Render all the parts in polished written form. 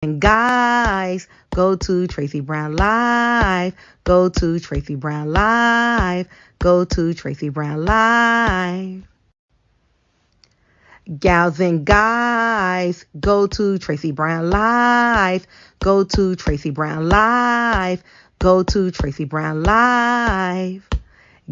And guys, go to Tracey Brown Live. Go to Tracey Brown Live. Go to Tracey Brown Live. Gals and guys, go to Tracey Brown Live. Go to Tracey Brown Live. Go to Tracey Brown Live.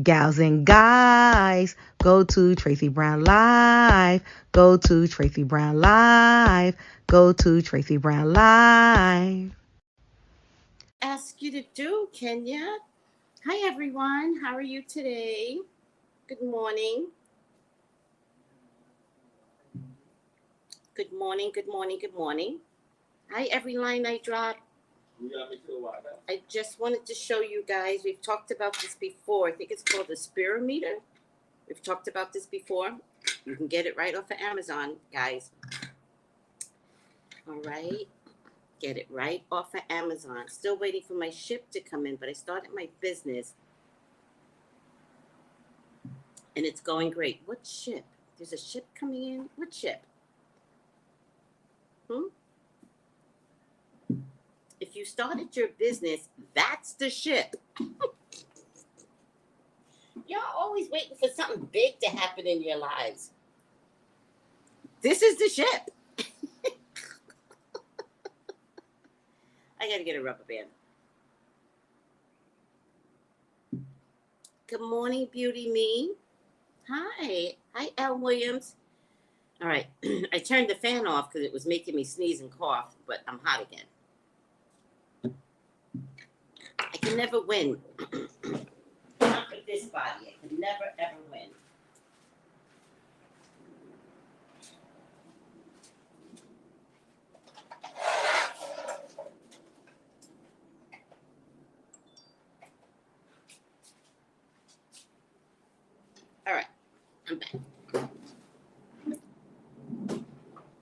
Gals and guys, go to Tracey Brown Live. Go to Tracey Brown Live. Go to Tracey Brown Live. Ask you to do, Kenya. Hi, everyone. How are you today? Good morning. Good morning, good morning, good morning. Hi, every line I drop. I just wanted to show you guys. We've talked about this before. I think it's called the spirometer. We've talked about this before. You can get it right off of Amazon, guys. All right. Get it right off of Amazon. Still waiting for my ship to come in, but I started my business. And it's going great. What ship? There's a ship coming in? What ship? If you started your business, that's the ship. Y'all always waiting for something big to happen in your lives. This is the ship. I gotta get a rubber band. Good morning, beauty me. Hi. Hi, L. Williams. All right. I turned the fan off because it was making me sneeze and cough, but I'm hot again. I can never win. Not with this body. I can never, ever win. All right. I'm back.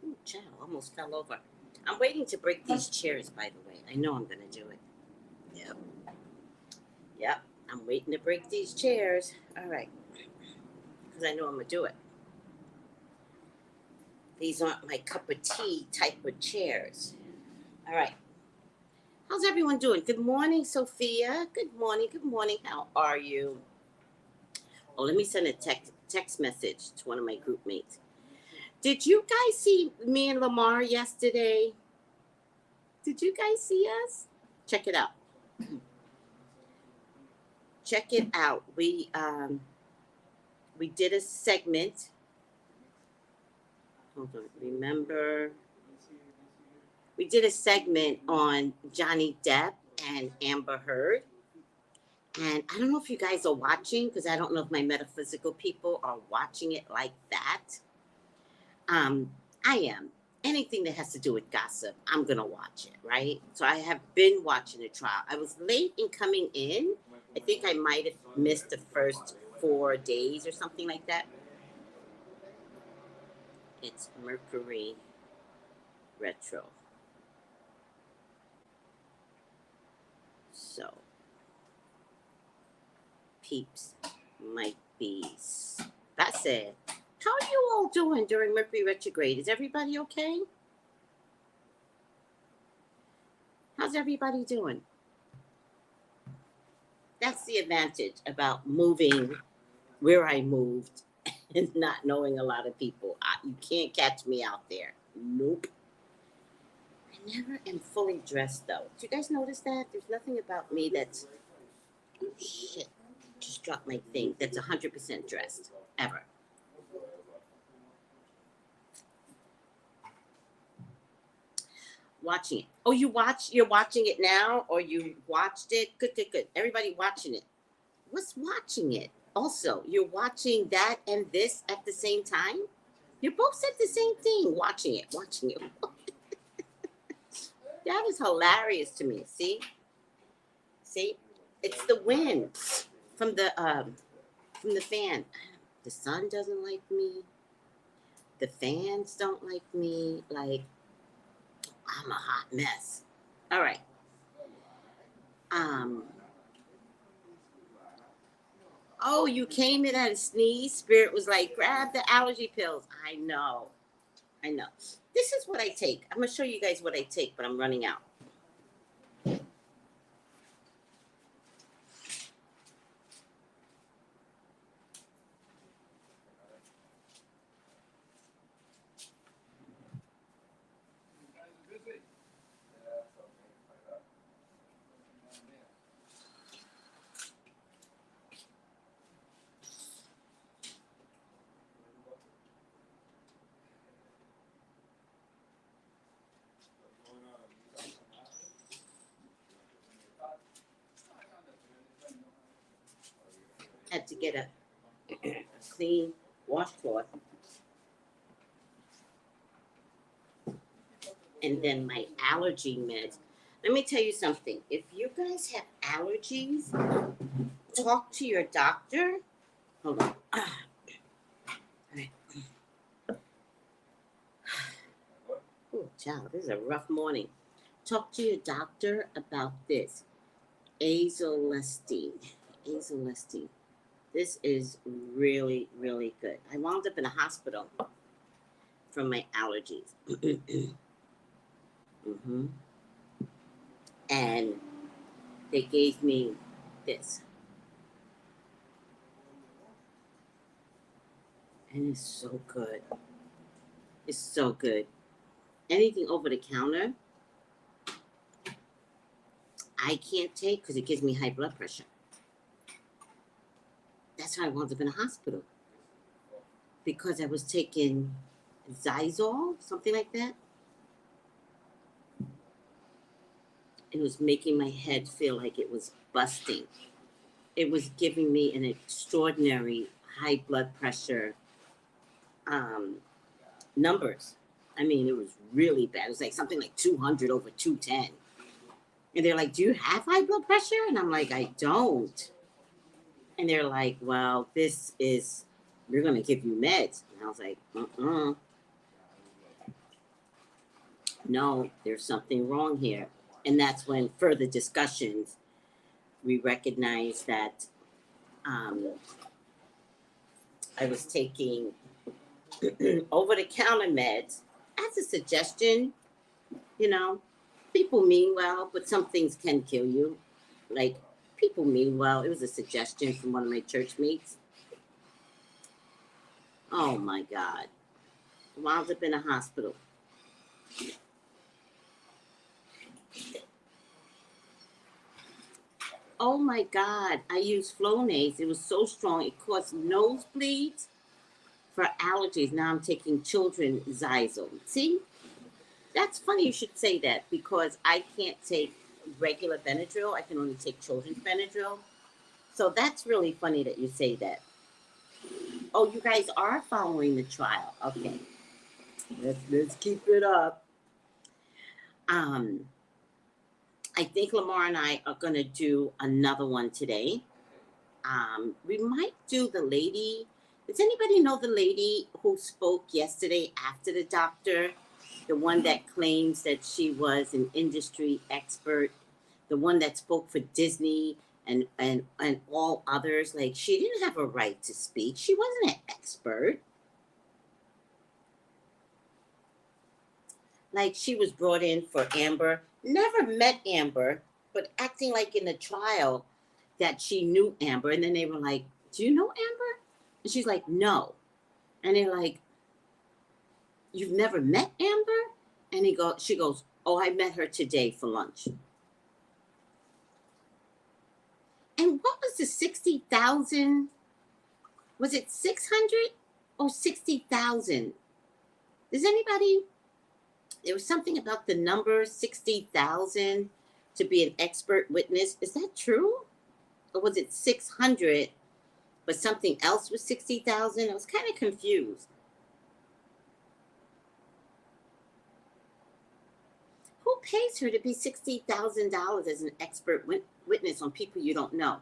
Ooh, child, almost fell over. I'm waiting to break these chairs, by the way. I know I'm going to do it. Yep. I'm waiting to break these chairs. All right. Because I know I'm going to do it. These aren't my cup of tea type of chairs. All right. How's everyone doing? Good morning, Sophia. Good morning. Good morning. How are you? Oh, let me send a text message to one of my group mates. Did you guys see me and Lamar yesterday? Did you guys see us? Check it out. Check it out. We did a segment. Hold on. Remember? We did a segment on Johnny Depp and Amber Heard. And I don't know if you guys are watching, because I don't know if my metaphysical people are watching it like that. I am. Anything that has to do with gossip, I'm going to watch it, right? So I have been watching the trial. I was late in coming in. I think I might have missed the first 4 days or something like that. It's Mercury retro. So, peeps might be. That said, how are you all doing during Mercury retrograde? Is everybody okay? How's everybody doing? That's the advantage about moving where I moved and not knowing a lot of people. You can't catch me out there. Nope. I never am fully dressed, though. Do you guys notice that? There's nothing about me that's... Oh, shit. Just dropped my thing. That's 100% dressed. Ever. Watching it. Oh, you're watching it now, or you watched it? Good. Everybody watching it. What's watching it? Also, you're watching that and this at the same time? You both said the same thing. Watching it. That is hilarious to me. See? It's the wind from the fan. The sun doesn't like me. The fans don't like me. Like, I'm a hot mess. All right. Oh, you came in at a sneeze. Spirit was like, grab the allergy pills. I know. I know. This is what I take. I'm going to show you guys what I take, but I'm running out. Had to get a clean washcloth. And then my allergy meds. Let me tell you something. If you guys have allergies, talk to your doctor. Hold on. All right. Oh, child, this is a rough morning. Talk to your doctor about this. Azolestine. This is really, really good. I wound up in a hospital from my allergies. Mm-hmm. And they gave me this. And it's so good. It's so good. Anything over the counter, I can't take because it gives me high blood pressure. That's why I wound up in a hospital. Because I was taking Zizol, something like that. It was making my head feel like it was busting. It was giving me an extraordinary high blood pressure numbers. I mean, it was really bad. It was like something like 200 over 210. And they're like, do you have high blood pressure? And I'm like, I don't. And they're like, well, we're going to give you meds. And I was like, no, there's something wrong here. And that's when further discussions, we recognized that I was taking over-the-counter meds as a suggestion. You know, people mean well, but some things can kill you. Like, people mean well. It was a suggestion from one of my church mates. Oh, my God. Wound up in a hospital. Oh, my God. I used Flonase. It was so strong. It caused nosebleeds for allergies. Now I'm taking children Zizol. See? That's funny you should say that because I can't take regular Benadryl. I can only take children's Benadryl. So that's really funny that you say that. Oh, you guys are following the trial. Okay. Let's keep it up. I think Lamar and I are going to do another one today. We might do the lady. Does anybody know the lady who spoke yesterday after the doctor? The one that claims that she was an industry expert, the one that spoke for Disney and all others. Like, she didn't have a right to speak. She wasn't an expert. Like, she was brought in for Amber. Never met Amber, but acting like in the trial that she knew Amber. And then they were like, do you know Amber? And she's like, no. And they're like, you've never met Amber? And she goes, oh, I met her today for lunch. And what was the 60,000? Was it 600 or 60,000? Does anybody? There was something about the number 60,000 to be an expert witness. Is that true? Or was it 600, but something else was 60,000? I was kind of confused. Who pays her to be $60,000 as an expert witness on people you don't know?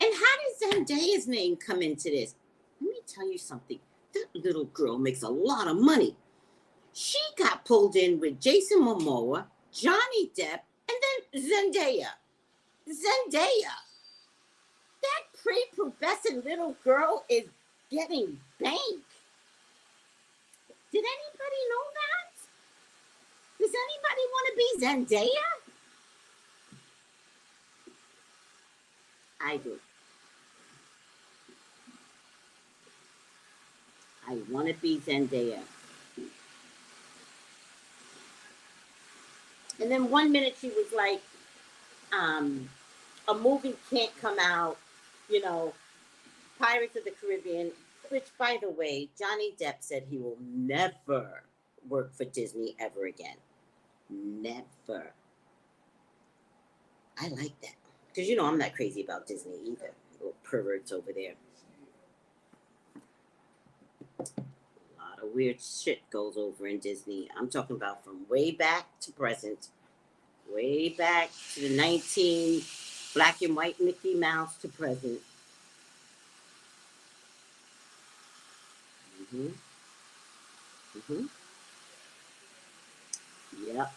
And how did Zendaya's name come into this? Let me tell you something. That little girl makes a lot of money. She got pulled in with Jason Momoa, Johnny Depp, and then Zendaya. That prepubescent little girl is getting bank. Did anybody know that? Does anybody want to be Zendaya? I do. I want to be Zendaya. And then one minute she was like, a movie can't come out, you know, Pirates of the Caribbean, which, by the way, Johnny Depp said he will never work for Disney ever again. Never. I like that. Because, you know, I'm not crazy about Disney either. Little perverts over there. A lot of weird shit goes over in Disney. I'm talking about from way back to present. Way back to the 19 black and white Mickey Mouse to present. Mm-hmm. Mm-hmm. Yep.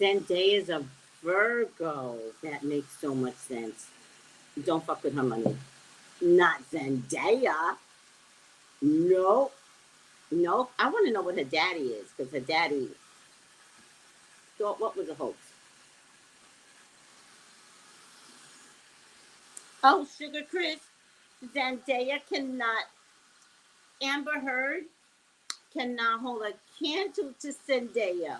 Zendaya is a Virgo. That makes so much sense. Don't fuck with her money. Not Zendaya. Nope. Nope. I want to know what her daddy is, because her daddy thought what was a hoax. Oh, Sugar Chris. Zendaya cannot. Amber Heard cannot hold a candle to Zendaya.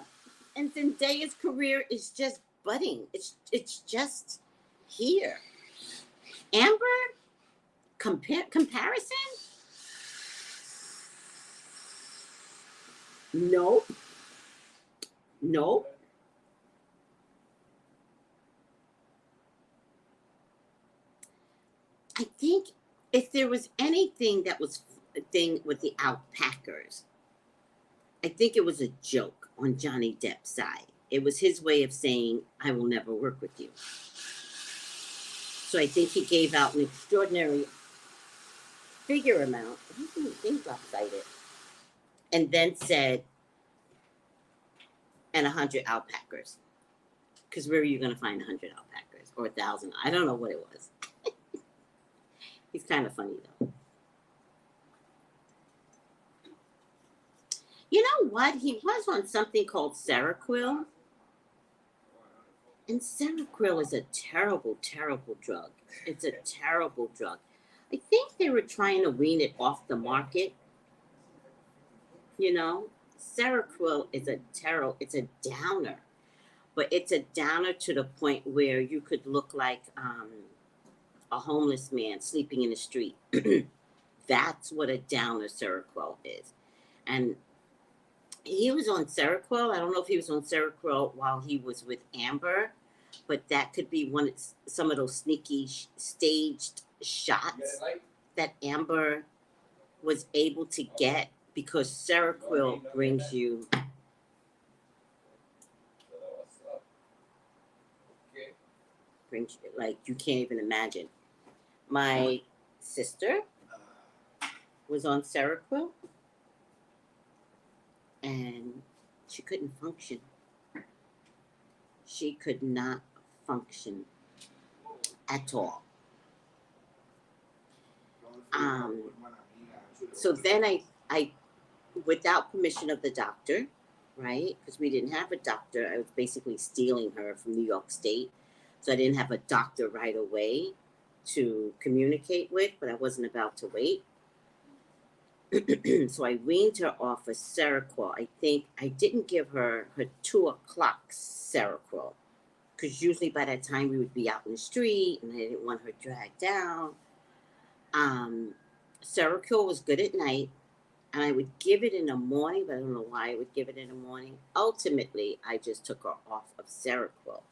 And Zendaya's career is just budding. It's just here. Amber, comparison? Nope. Nope. I think if there was anything that was a thing with the alpacas, I think it was a joke on Johnny Depp's side. It was his way of saying, I will never work with you. So I think he gave out an extraordinary figure amount. Things lopsided. And then said, and 100 alpacas. Because where are you going to find 100 alpacas? Or 1,000? I don't know what it was. He's kind of funny, though. You know what? He was on something called Seroquel. And Seroquel is a terrible, terrible drug. It's a terrible drug. I think they were trying to wean it off the market. You know? Seroquel is it's a downer. But it's a downer to the point where you could look like a homeless man sleeping in the street. That's what a downer Seroquel is. And he was on Seroquel. I don't know if he was on Seroquel while he was with Amber, but that could be some of those sneaky staged shots that Amber was able to get, because Seroquel brings you like you can't even imagine. My sister was on Seroquel and she couldn't function. She could not function at all. So then I, without permission of the doctor, right? Because we didn't have a doctor. I was basically stealing her from New York State. So I didn't have a doctor right away to communicate with, but I wasn't about to wait. So I weaned her off of Seroquel. I think I didn't give her 2 o'clock Seroquel, because usually by that time we would be out in the street and I didn't want her dragged down. Seroquel was good at night, and I would give it in the morning, but I don't know why I would give it in the morning. Ultimately, I just took her off of Seroquel.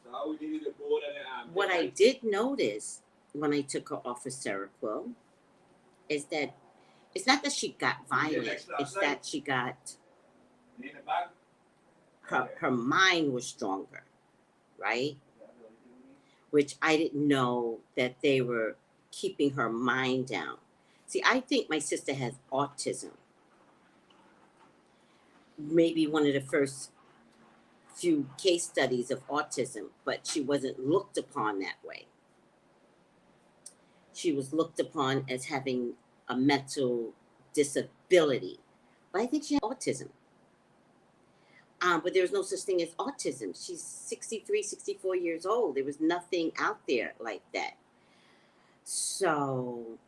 What I did notice when I took her off of Seroquel is that it's not that she got violent, it's that she got, her mind was stronger, right? Which I didn't know that they were keeping her mind down. See, I think my sister has autism. Maybe one of the first few case studies of autism, but she wasn't looked upon that way. She was looked upon as having a mental disability. But I think she had autism. But there was no such thing as autism. She's 63, 64 years old. There was nothing out there like that. So,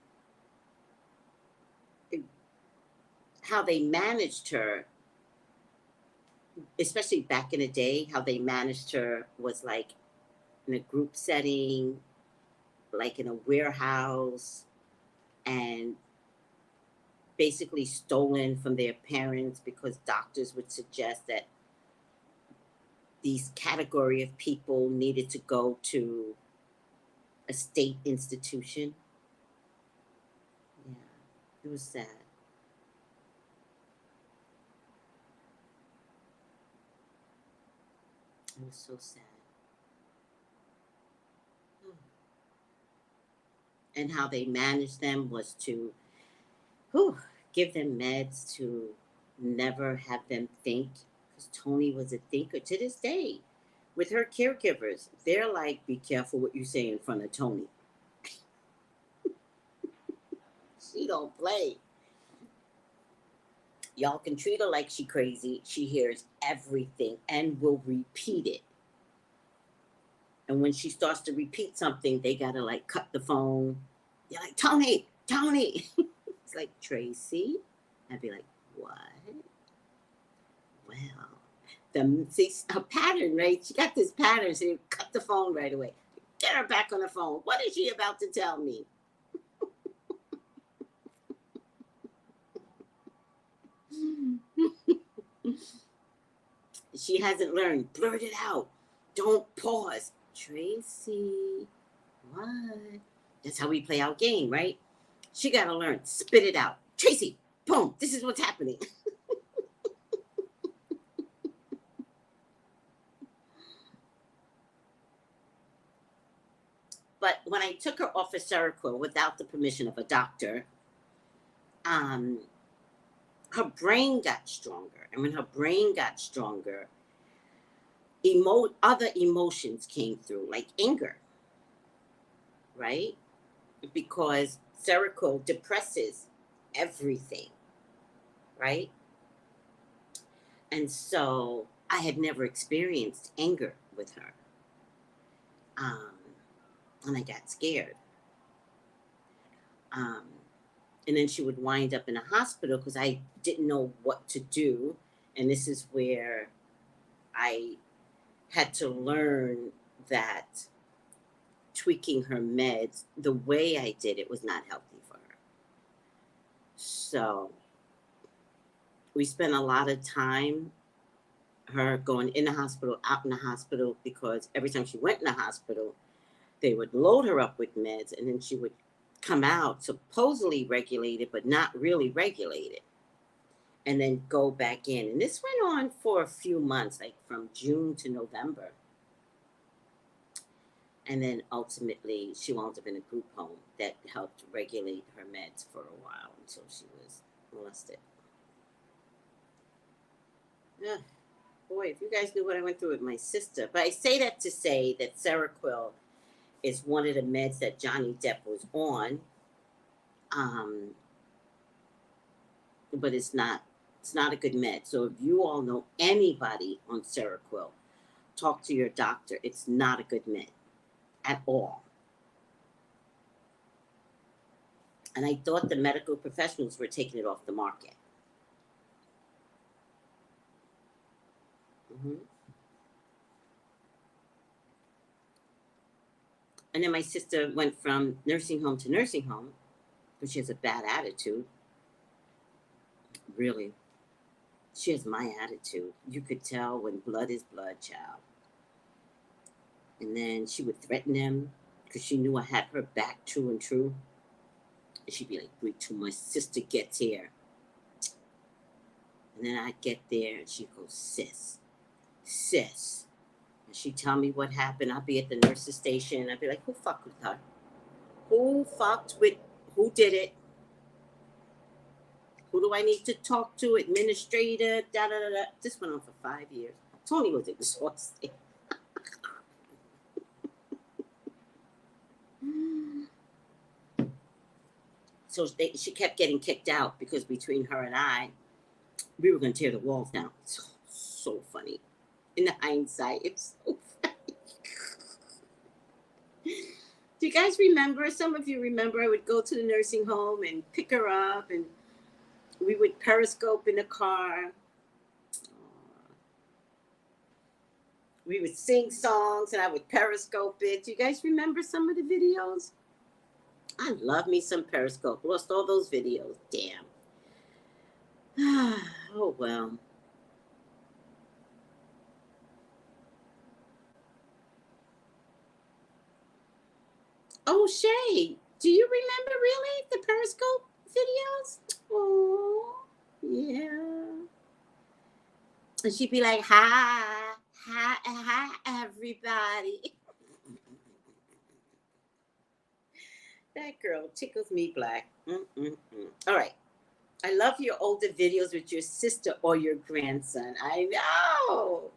how they managed her, especially back in the day, how they managed her was like in a group setting, like in a warehouse, and basically stolen from their parents because doctors would suggest that these category of people needed to go to a state institution. Yeah, it was sad. It was so sad. And how they managed them was to give them meds to never have them think. Because Tony was a thinker to this day. With her caregivers, they're like, be careful what you say in front of Tony. She don't play. Y'all can treat her like she crazy. She hears everything and will repeat it. And when she starts to repeat something, they gotta like cut the phone. You're like, Tony. It's like, Tracy. I'd be like, what? Well, see her pattern, right? She got this pattern, so you cut the phone right away. Get her back on the phone. What is she about to tell me? She hasn't learned. Blurt it out. Don't pause. Tracy, what? That's how we play our game, right? She got to learn. Spit it out. Tracy, boom. This is what's happening. But when I took her off of Seroquel without the permission of a doctor, her brain got stronger. And when her brain got stronger, other emotions came through, like anger, right? Because Seroquel depresses everything, right? And so I had never experienced anger with her. And I got scared. And then she would wind up in a hospital because I didn't know what to do. And this is where I had to learn that tweaking her meds the way I did it was not healthy for her. So we spent a lot of time her going in the hospital, out in the hospital, because every time she went in the hospital, they would load her up with meds, and then she would come out supposedly regulated, but not really regulated, and then go back in. And this went on for a few months, like from June to November. And then ultimately, she wound up in a group home that helped regulate her meds for a while until she was molested. Ugh. Boy, if you guys knew what I went through with my sister. But I say that to say that Seroquel is one of the meds that Johnny Depp was on. But it's not a good med. So if you all know anybody on Seroquel, talk to your doctor. It's not a good med at all. And I thought the medical professionals were taking it off the market. And then my sister went from nursing home to nursing home because she has a bad attitude. Really. She has my attitude. You could tell when blood is blood, child. And then she would threaten them because she knew I had her back true and true. And she'd be like, wait till my sister gets here. And then I'd get there and she'd go, sis. And she'd tell me what happened. I'd be at the nurse's station. I'd be like, who fucked with her? Who did it? Who do I need to talk to? Administrator, da-da-da-da. This went on for 5 years. Tony was exhausted. So she kept getting kicked out because between her and I, we were going to tear the walls down. So funny. In the hindsight, it's so funny. Do you guys remember? Some of you remember I would go to the nursing home and pick her up, and we would periscope in the car. We would sing songs and I would periscope it. Do you guys remember some of the videos? I love me some periscope. Lost all those videos. Damn. Oh, well. Oh, Shay, do you remember really the periscope videos? Oh, yeah. And she'd be like, hi, everybody. That girl tickles me black. All right. I love your older videos with your sister or your grandson. I know.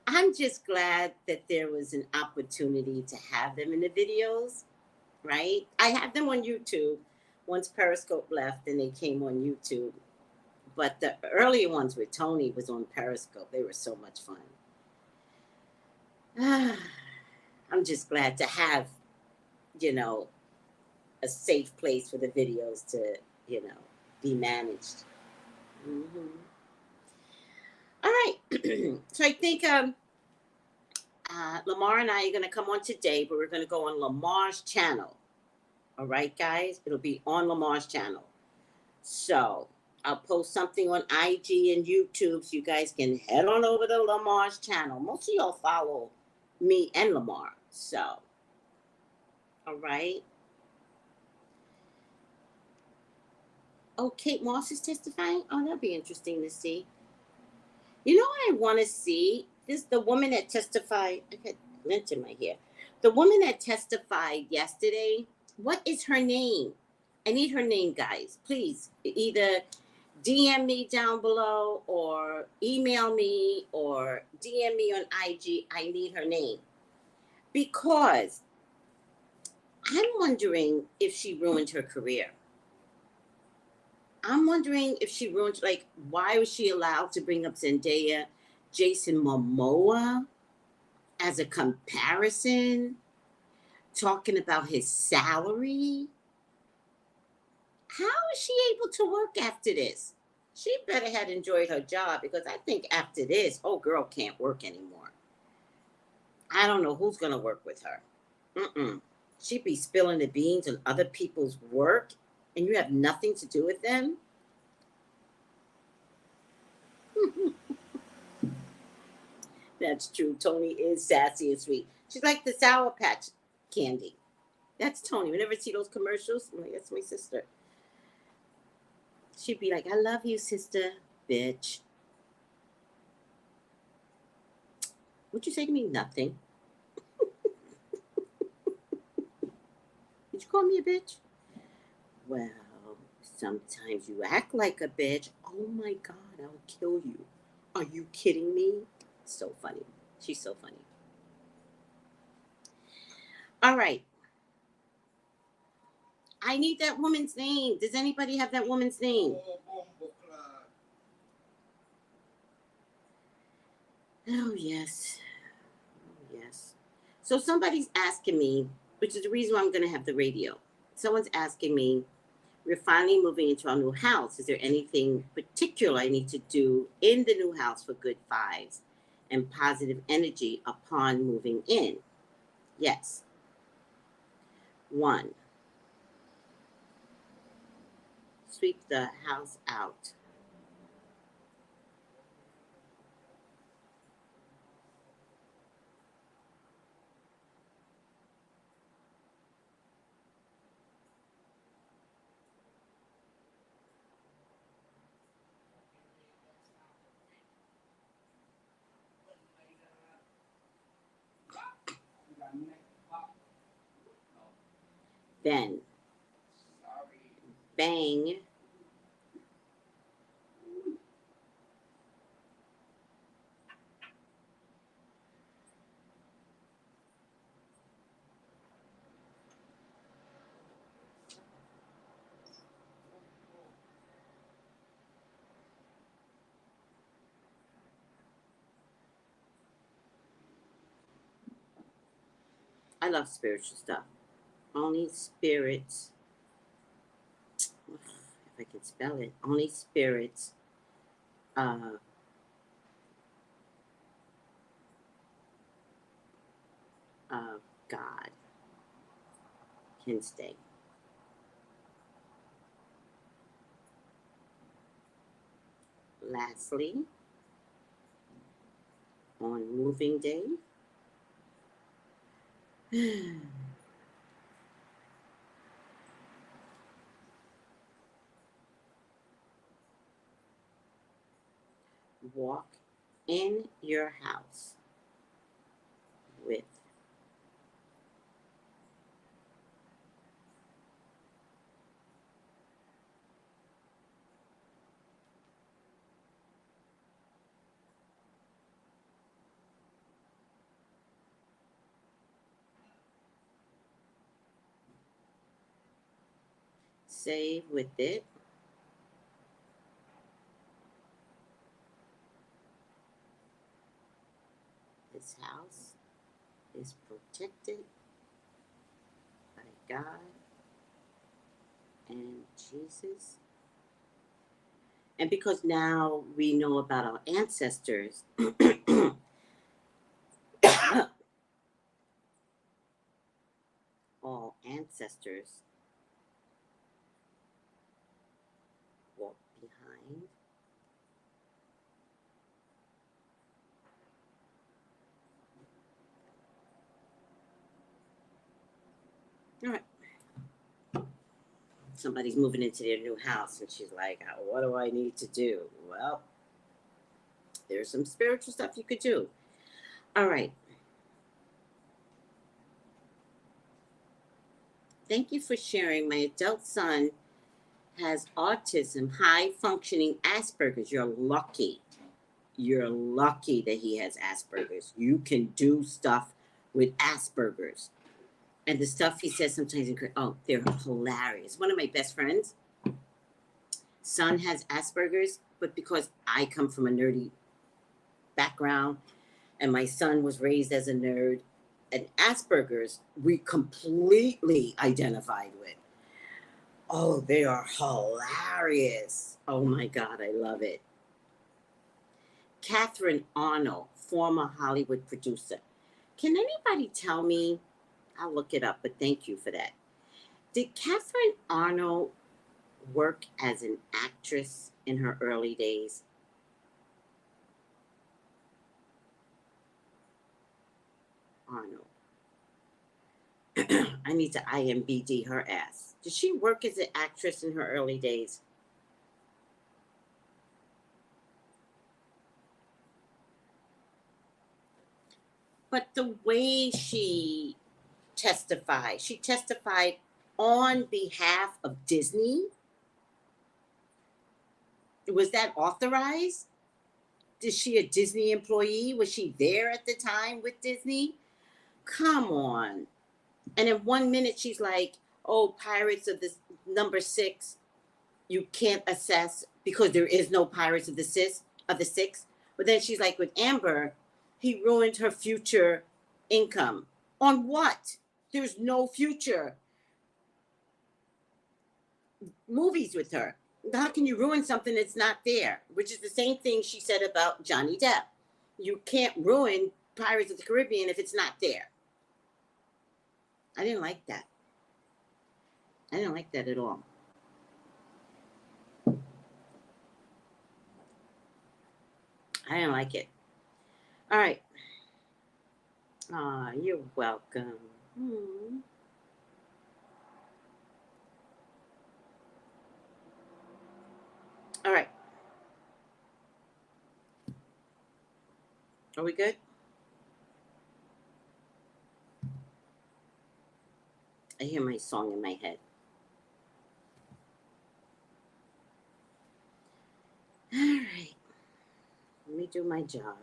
I'm just glad that there was an opportunity to have them in the videos, right? I have them on YouTube. Once Periscope left and they came on YouTube. But the earlier ones with Tony was on Periscope. They were so much fun. I'm just glad to have, a safe place for the videos to, be managed. Mm-hmm. All right. So I think Lamar and I are going to come on today, but we're going to go on Lamar's channel. All right, guys? It'll be on Lamar's channel. So I'll post something on IG and YouTube so you guys can head on over to Lamar's channel. Most of y'all follow me and Lamar. So, all right. Oh, Kate Moss is testifying? Oh, that'll be interesting to see. You know what I want to see? This the woman that testified. I got lint in my hair. The woman that testified yesterday. What is her name? I need her name, guys. Please, either DM me down below or email me or DM me on IG. I need her name. Because I'm wondering if she ruined her career. I'm wondering if she ruined, like, why was she allowed to bring up Zendaya, Jason Momoa as a comparison, talking about his salary? How is she able to work after this? She better had enjoyed her job because I think after this, oh, girl can't work anymore. I don't know who's going to work with her. She'd be spilling the beans on other people's work and you have nothing to do with them. That's true. Tony is sassy and sweet. She's like the Sour Patch candy. That's Tony. Whenever I see those commercials, I'm like, that's my sister. She'd be like, I love you, sister, bitch. What'd you say to me? Nothing. Did you call me a bitch? Well, sometimes you act like a bitch. Oh my God, I'll kill you. Are you kidding me? So funny. She's so funny. All right. I need that woman's name. Does anybody have that woman's name? Oh, yes. Oh, yes. So somebody's asking me, which is the reason why I'm going to have the radio. Someone's asking me, we're finally moving into our new house. Is there anything particular I need to do in the new house for good vibes and positive energy upon moving in? Yes. 1. Sweep the house out. Then bang I love spiritual stuff. Only spirits, if I can spell it, only spirits uh, of God can stay. Lastly, on moving day, walk in your house with say with it, this house is protected by God and Jesus. And because now we know about our ancestors, all ancestors walk behind. All right. Somebody's moving into their new house, and she's like, what do I need to do? Well, there's some spiritual stuff you could do. All right. Thank you for sharing. My adult son has autism, high functioning Asperger's. You're lucky. You're lucky that he has Asperger's. You can do stuff with Asperger's. And the stuff he says sometimes, they're hilarious. One of my best friends, son has Asperger's, but because I come from a nerdy background and my son was raised as a nerd, and Asperger's, we completely identified with. Oh, they are hilarious. Oh my God, I love it. Catherine Arnold, former Hollywood producer. Can anybody tell me? I'll look it up, but thank you for that. Did Catherine Arnold work as an actress in her early days? Arnold. I need to IMBD her ass. Did she work as an actress in her early days? But the way she testified on behalf of Disney. Was that authorized? Is she a Disney employee? Was she there at the time with Disney? Come on. And in 1 minute, she's like, oh, Pirates of the number 6, you can't assess because there is no Pirates of the Six. But then she's like, with Amber, he ruined her future income. On what? There's no future movies with her. How can you ruin something that's not there? Which is the same thing she said about Johnny Depp. You can't ruin Pirates of the Caribbean if it's not there. I didn't like that. I didn't like that at all. I didn't like it. All right. You're welcome. All right. Are we good? I hear my song in my head. All right. Let me do my job.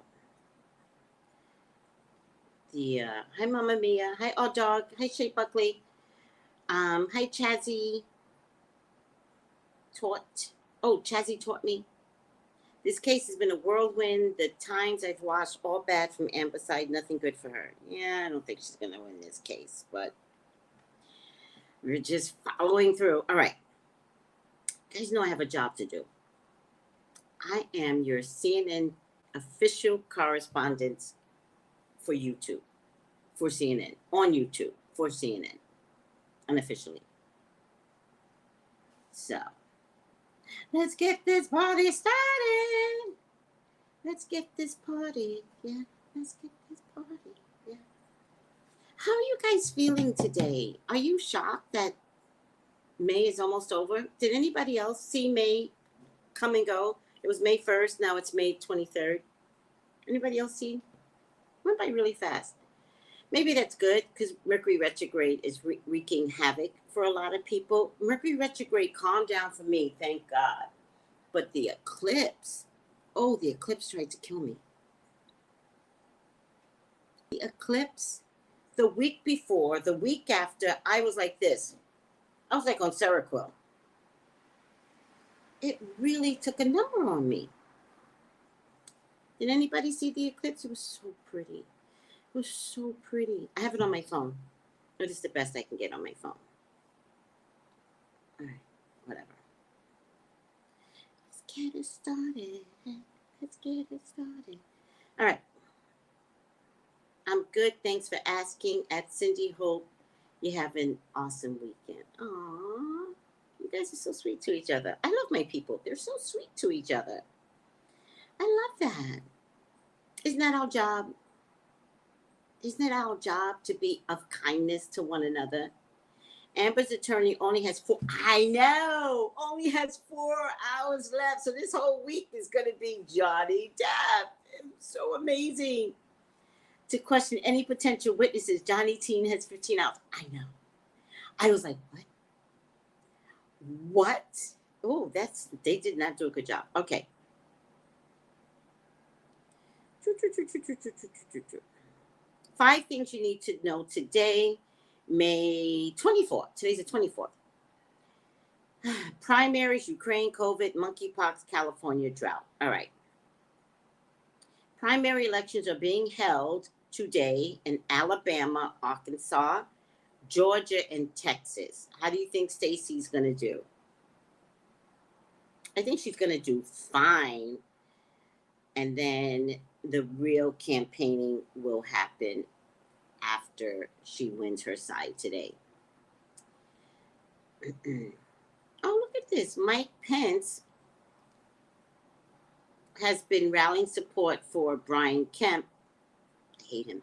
Hi Mama Mia. Hi Odd Dog. Hi Shay Buckley. Hi Chazzy. Chazzy taught me. This case has been a whirlwind. The times I've watched, all bad from Amber's side, nothing good for her. Yeah, I don't think she's going to win this case, but we're just following through. All right. You guys know I have a job to do. I am your CNN official correspondent for YouTube, for CNN, on YouTube, for CNN, unofficially. So, let's get this party started. Let's get this party. Yeah, let's get this party. Yeah. How are you guys feeling today? Are you shocked that May is almost over? Did anybody else see May come and go? It was May 1st. Now it's May 23rd. Anybody else see? Went by really fast. Maybe that's good because Mercury retrograde is wreaking havoc for a lot of people. Mercury retrograde calmed down for me, thank God. But the eclipse, the eclipse tried to kill me. The eclipse, the week before, the week after, I was like this. I was like on Seroquel. It really took a number on me. Did anybody see the eclipse? It was so pretty. It was so pretty. I have it on my phone. It is the best I can get on my phone. All right, whatever. Let's get it started. Let's get it started. All right. I'm good. Thanks for asking. At Cindy Hope, you have an awesome weekend. Aww. You guys are so sweet to each other. I love my people. They're so sweet to each other. I love that. Isn't that our job? Isn't it our job to be of kindness to one another? Amber's attorney only has 4 hours left. So this whole week is going to be Johnny Depp. It's so amazing. To question any potential witnesses, Johnny Teen has 15 hours. I know. I was like, what? What? Oh, they did not do a good job. Okay. 5 things you need to know today, May 24th. Today's the 24th. Primaries, Ukraine, COVID, monkeypox, California drought. All right. Primary elections are being held today in Alabama, Arkansas, Georgia, and Texas. How do you think Stacey's going to do? I think she's going to do fine. And then the real campaigning will happen after she wins her side today. Oh, look at this. Mike Pence has been rallying support for Brian Kemp. I hate him.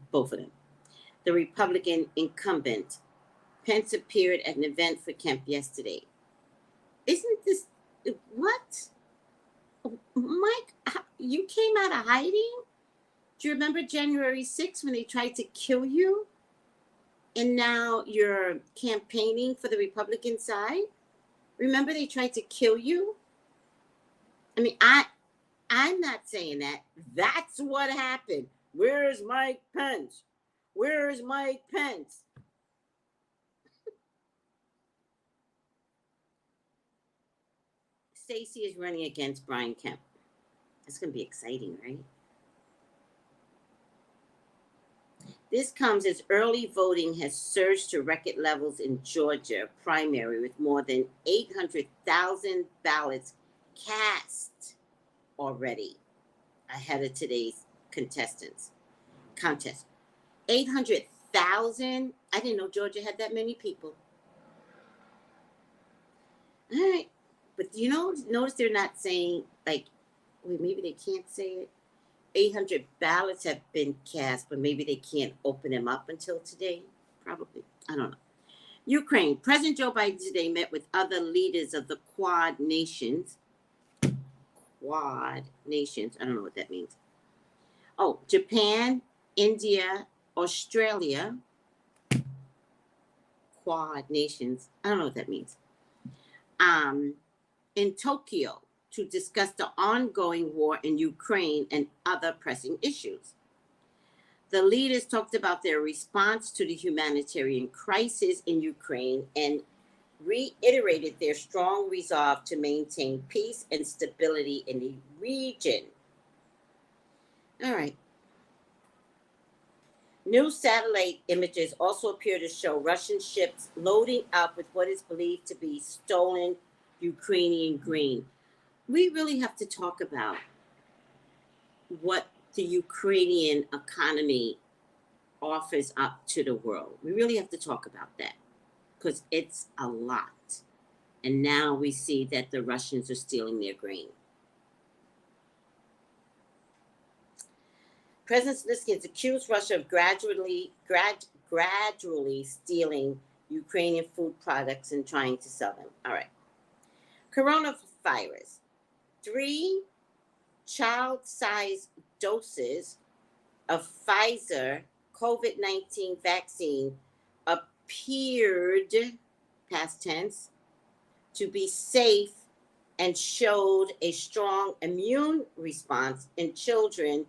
Both of them. The Republican incumbent. Pence appeared at an event for Kemp yesterday. Isn't this... What? Mike, you came out of hiding? Do you remember January 6th when they tried to kill you? And now you're campaigning for the Republican side? Remember they tried to kill you? I mean, I'm not saying that. That's what happened. Where's Mike Pence? Where's Mike Pence? Stacey is running against Brian Kemp. That's going to be exciting, right? This comes as early voting has surged to record levels in Georgia primary with more than 800,000 ballots cast already ahead of today's contest. 800,000? I didn't know Georgia had that many people. All right. But notice they're not saying, like, wait, maybe they can't say it. 800 ballots have been cast, but maybe they can't open them up until today. Probably. I don't know. Ukraine. President Joe Biden today met with other leaders of the Quad Nations. Quad Nations. I don't know what that means. Oh, Japan, India, Australia. Quad Nations. I don't know what that means. In Tokyo to discuss the ongoing war in Ukraine and other pressing issues. The leaders talked about their response to the humanitarian crisis in Ukraine and reiterated their strong resolve to maintain peace and stability in the region. All right. New satellite images also appear to show Russian ships loading up with what is believed to be stolen Ukrainian grain. We really have to talk about what the Ukrainian economy offers up to the world. We really have to talk about that because it's a lot. And now we see that the Russians are stealing their grain. President Zelensky has accused Russia of gradually stealing Ukrainian food products and trying to sell them. All right. Coronavirus. 3 child-sized doses of Pfizer COVID-19 vaccine appeared, past tense, to be safe and showed a strong immune response in children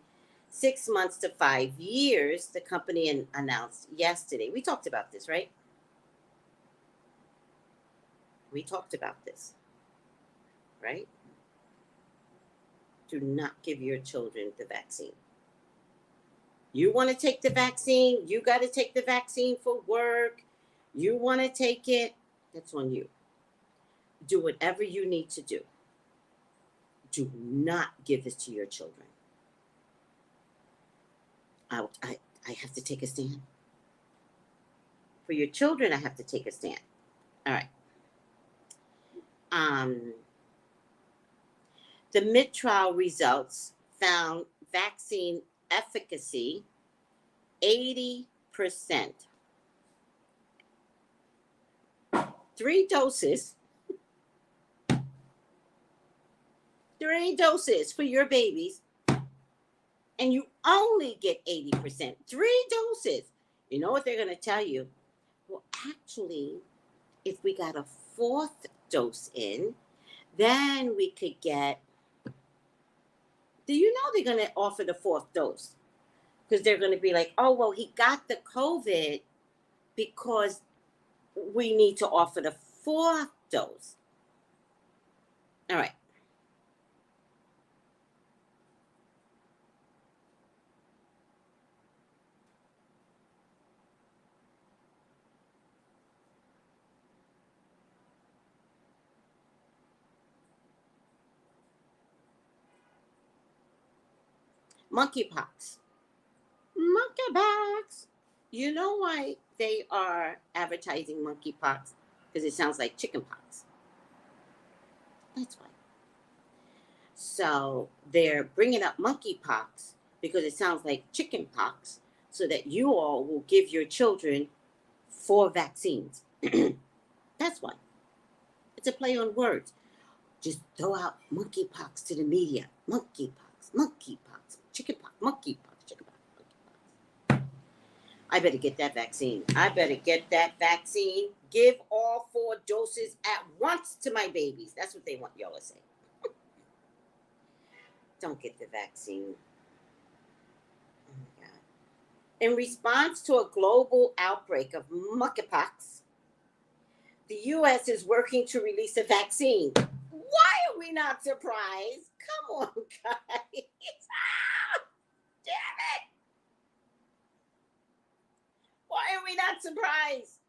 6 months to 5 years, the company announced yesterday. We talked about this, right? We talked about this, right? Do not give your children the vaccine. You want to take the vaccine, you got to take the vaccine for work. You want to take it, that's on you. Do whatever you need to do. Do not give this to your children. I have to take a stand. For your children, I have to take a stand. All right. The mid-trial results found vaccine efficacy 80%. 3 doses. 3 doses for your babies. And you only get 80%. 3 doses. You know what they're going to tell you? Well, actually, if we got a 4th dose in, then we could get... Do you know they're going to offer the 4th dose? Because they're going to be like, oh, well, he got the COVID because we need to offer the 4th dose. All right. Monkeypox. Monkeypox. You know why they are advertising monkeypox? Because it sounds like chickenpox. That's why. So they're bringing up monkeypox because it sounds like chickenpox, so that you all will give your children 4 vaccines. That's why. It's a play on words. Just throw out monkeypox to the media. Monkeypox, monkeypox, chickenpox, monkeypox, chickenpox, monkeypox. I better get that vaccine. Give all 4 doses at once to my babies. That's what they want y'all to say. Don't get the vaccine. Oh my God. In response to a global outbreak of monkeypox, the U.S. is working to release a vaccine. Why are we not surprised? Come on, guys. Damn it. Why are we not surprised?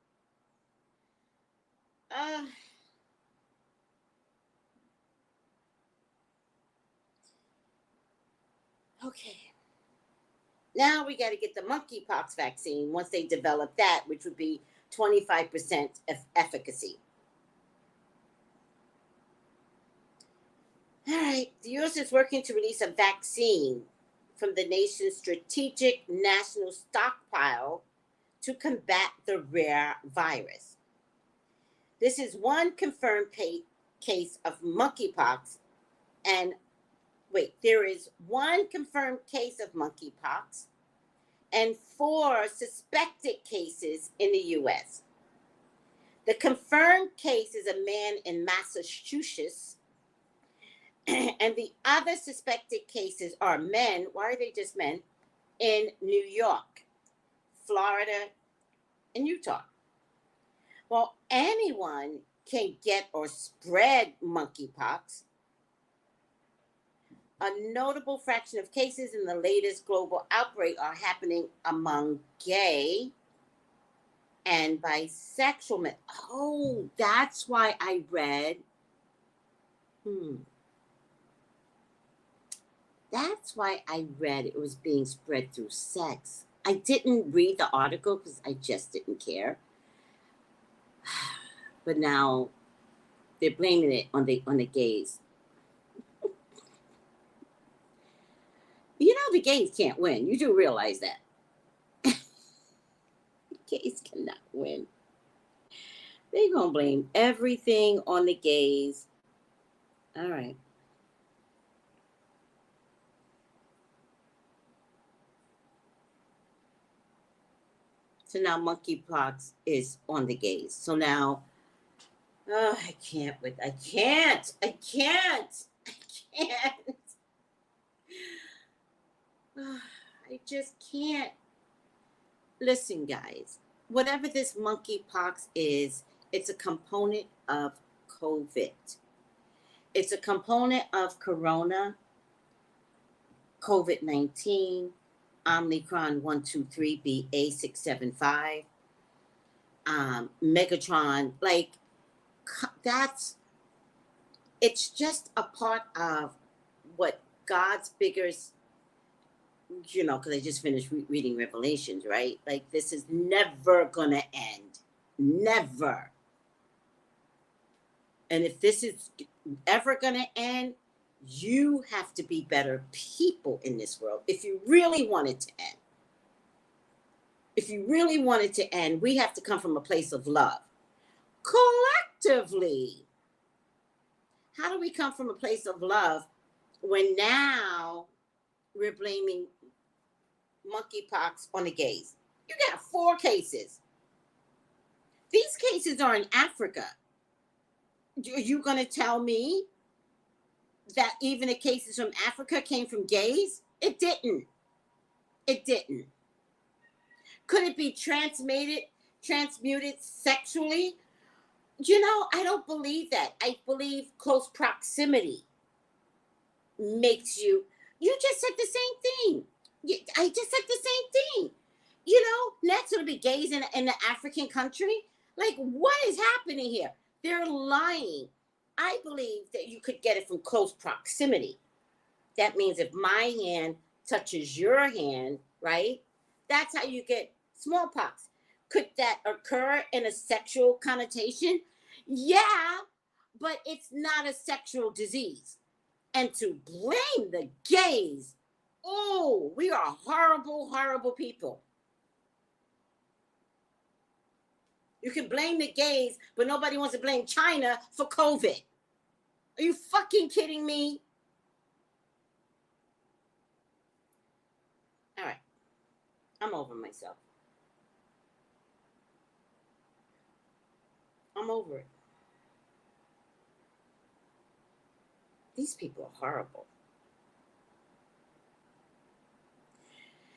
Okay. Now we got to get the monkeypox vaccine once they develop that, which would be 25% efficacy. All right. The U.S. is working to release a vaccine from the nation's strategic national stockpile to combat the rare virus. This is one confirmed case of monkeypox, and there is one confirmed case of monkeypox and 4 suspected cases in the U.S. The confirmed case is a man in Massachusetts, and the other suspected cases are men. Why are they just men? In New York, Florida, and Utah. Well, anyone can get or spread monkeypox. A notable fraction of cases in the latest global outbreak are happening among gay and bisexual men. Oh, that's why I read. That's why I read it was being spread through sex. I didn't read the article because I just didn't care. But now they're blaming it on the gays. You know the gays can't win. You do realize that. Gays cannot win. They're gonna blame everything on the gays. All right. So now monkeypox is on the gays. So now, oh, I can't with. I can't. I can't. I can't. I just can't. Listen, guys. Whatever this monkeypox is, it's a component of COVID. It's a component of Corona, COVID-19, Omicron 123 BA675, Megatron. Like, it's just a part of what God's biggest, because I just finished reading Revelations, right? Like, this is never gonna end. Never. And if this is ever gonna end, you have to be better people in this world. If you really want it to end. If you really want it to end, we have to come from a place of love. Collectively. How do we come from a place of love when now we're blaming monkeypox on the gays? You got 4 cases. These cases are in Africa. Are you going to tell me that even the cases from Africa came from gays? It didn't. It didn't. Could it be transmuted sexually? I don't believe that. I believe close proximity makes you just said the same thing. I just said the same thing. Next it'll be gays in the African country. Like, what is happening here? They're lying. I believe that you could get it from close proximity. That means if my hand touches your hand, right? That's how you get smallpox. Could that occur in a sexual connotation? Yeah, but it's not a sexual disease. And to blame the gays, oh, we are horrible, horrible people. You can blame the gays, but nobody wants to blame China for COVID. Are you fucking kidding me? All right. I'm over myself. I'm over it. These people are horrible.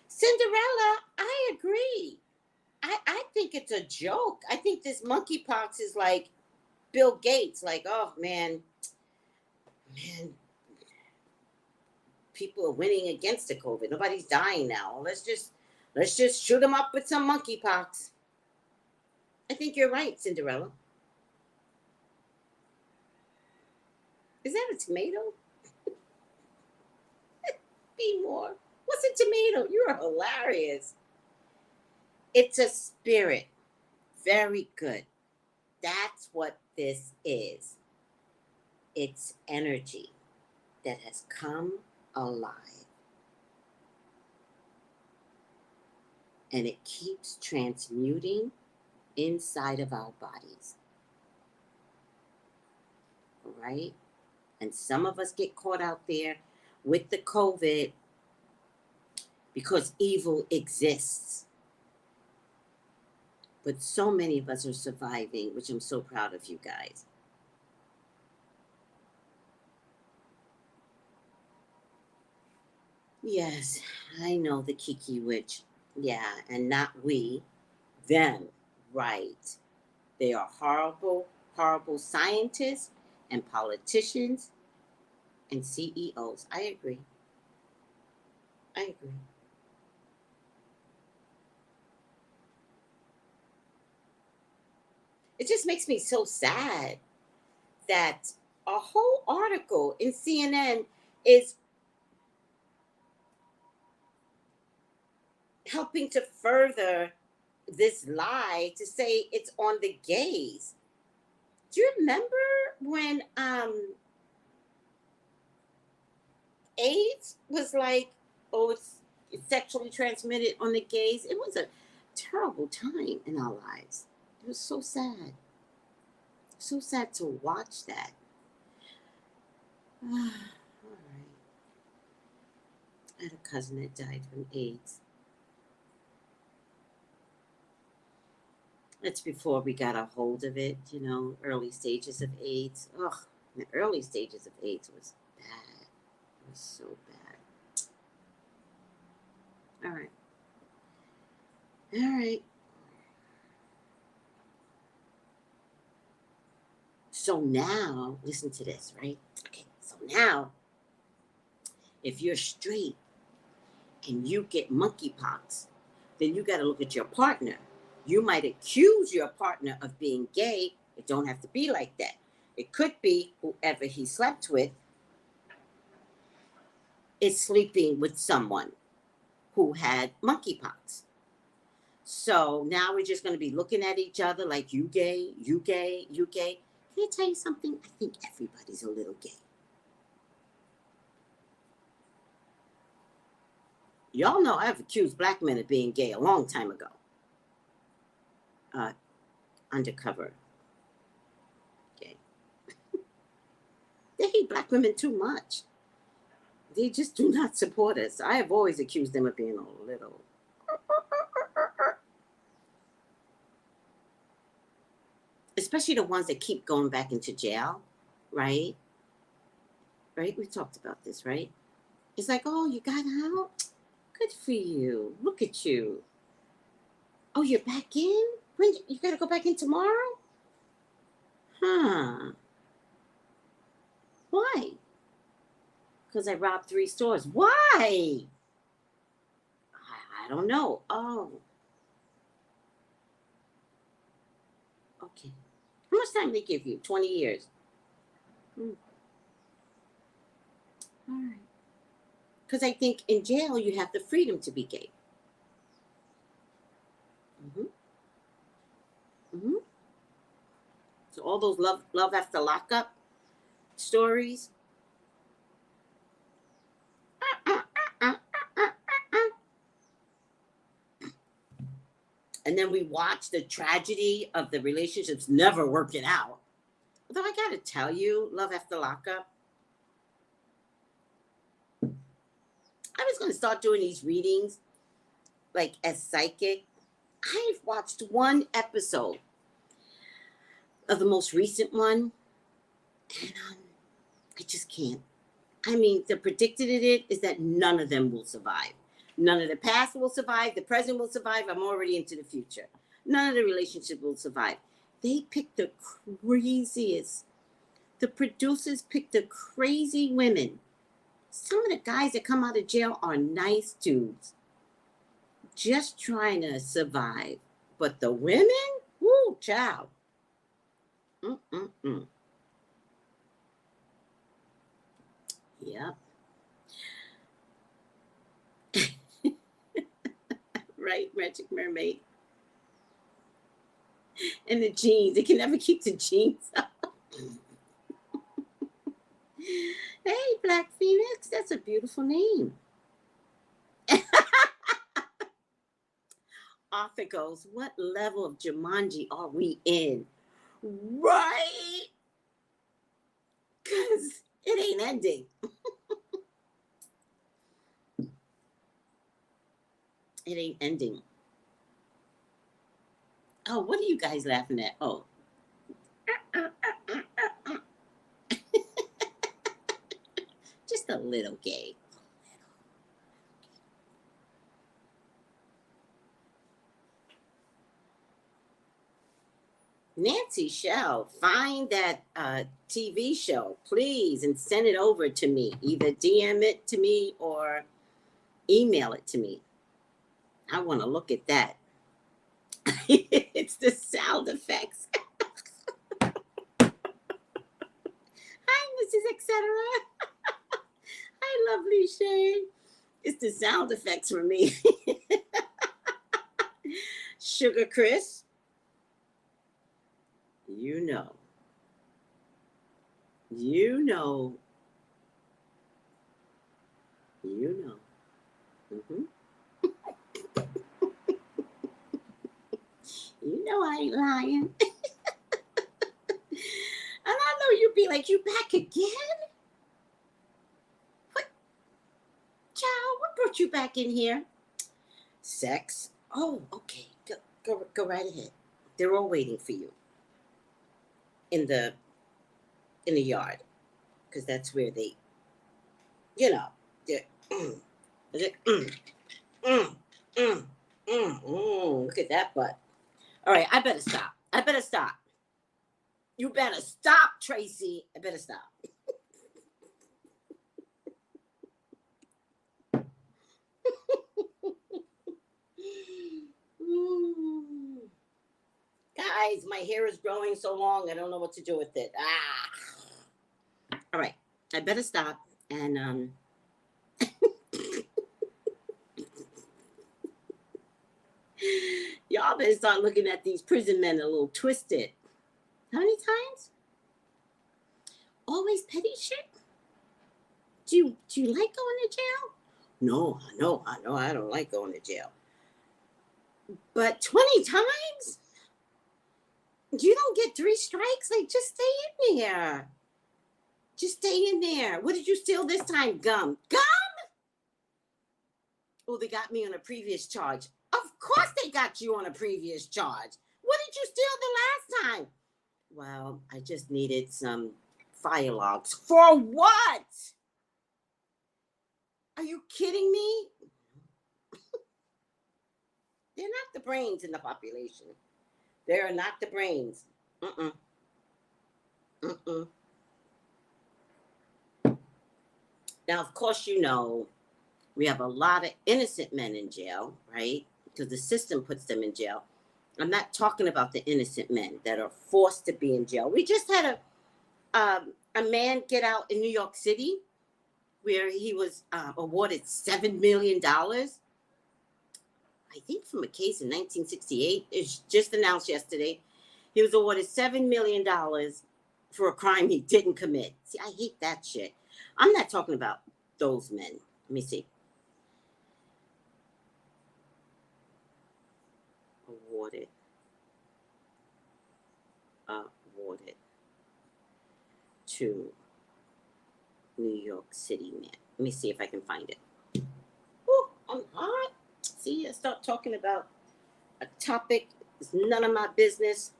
Cinderella, I agree. I think it's a joke. I think this monkeypox is like Bill Gates. Like, oh, man, people are winning against the COVID. Nobody's dying now. Let's just shoot them up with some monkeypox. I think you're right, Cinderella. Is that a tomato? Be more. What's a tomato? You're hilarious. It's a spirit. Very good. That's what this is. It's energy that has come alive. And it keeps transmuting inside of our bodies. Right? And some of us get caught out there with the COVID because evil exists. But so many of us are surviving, which I'm so proud of you guys. Yes, I know the Kiki Witch. Yeah, and not we, them. Right. They are horrible, horrible scientists and politicians and CEOs. I agree. I agree. It just makes me so sad that a whole article in CNN is helping to further this lie to say it's on the gays. Do you remember when AIDS was like, oh, it's sexually transmitted on the gays? It was a terrible time in our lives. It was so sad. So sad to watch that. All right. I had a cousin that died from AIDS. That's before we got a hold of it, you know, early stages of AIDS. Ugh, the early stages of AIDS was bad. It was so bad. All right. All right. So now, listen to this, right? Okay, so now, if you're straight and you get monkeypox, then you got to look at your partner. You might accuse your partner of being gay. It don't have to be like that. It could be whoever he slept with is sleeping with someone who had monkeypox. So now we're just going to be looking at each other like, you gay, you gay, you gay. Can I tell you something? I think everybody's a little gay. Y'all know I've accused black men of being gay a long time ago. Undercover gay. They hate black women too much. They just do not support us. I have always accused them of being a little. Especially the ones that keep going back into jail, right? Right? We talked about this, right? It's like, oh, you got out? Good for you. Look at you. Oh, you're back in? When you got to go back in tomorrow? Huh. Why? Because I robbed 3 stores. Why? I don't know. Oh. Okay. How much time they give you? 20 years. All right. Because I think in jail you have the freedom to be gay. So all those love after lockup stories. And then we watch the tragedy of the relationships never working out. Although I gotta tell you, love after lockup, I was gonna start doing these readings like as psychic. I've watched one episode of the most recent one, and I just can't. I mean, the predicted it is that none of them will survive. None of the past will survive. The present will survive. I'm already into the future. None of the relationships will survive. They picked the craziest. The producers picked the crazy women. Some of the guys that come out of jail are nice dudes, just trying to survive. But the women, woo, child. Yep. Right, Magic Mermaid. And the jeans. They can never keep the jeans up. Hey, Black Phoenix. That's a beautiful name. Arthur goes, what level of Jumanji are we in? Right? Because it ain't ending. It ain't ending. Oh, what are you guys laughing at? Oh. Just a little gay. Nancy Shell, find that TV show, please, and send it over to me. Either DM it to me or email it to me. I want to look at that. It's the sound effects. Hi, Mrs. Etc. Hi, lovely Shay. It's the sound effects for me. Sugar Chris. You know. You know. You know. Mm-hmm. You know I ain't lying. And I know you'd be like, you back again? What? Child, what brought you back in here? Sex? Oh, okay. Go right ahead. They're all waiting for you. In the yard. Because that's where they, you know, they're, look at that butt. All right, I better stop. You better stop, Tracy. I better stop. Guys, my hair is growing so long, I don't know what to do with it. All right, I better stop. And y'all better start looking at these prison men a little twisted. How many times? Always petty shit? Do you like going to jail? No, I know I don't like going to jail. But 20 times? You don't get 3 strikes? Like, just stay in there. Just stay in there. What did you steal this time? Gum. Gum? Oh, they got me on a previous charge. Of course they got you on a previous charge. What did you steal the last time? Well, I just needed some fire logs. For what? Are you kidding me? They're not the brains in the population. They are not the brains. Now, of course, you know, we have a lot of innocent men in jail, right? Because the system puts them in jail. I'm not talking about the innocent men that are forced to be in jail. We just had a man get out in New York City where he was awarded $7 million. I think from a case in 1968. It's just announced yesterday. He was awarded $7 million for a crime he didn't commit. See, I hate that shit. I'm not talking about those men. Let me see. Awarded to New York City man. Let me see if I can find it. Ooh, I'm hot. See, I start talking about a topic. It's none of my business.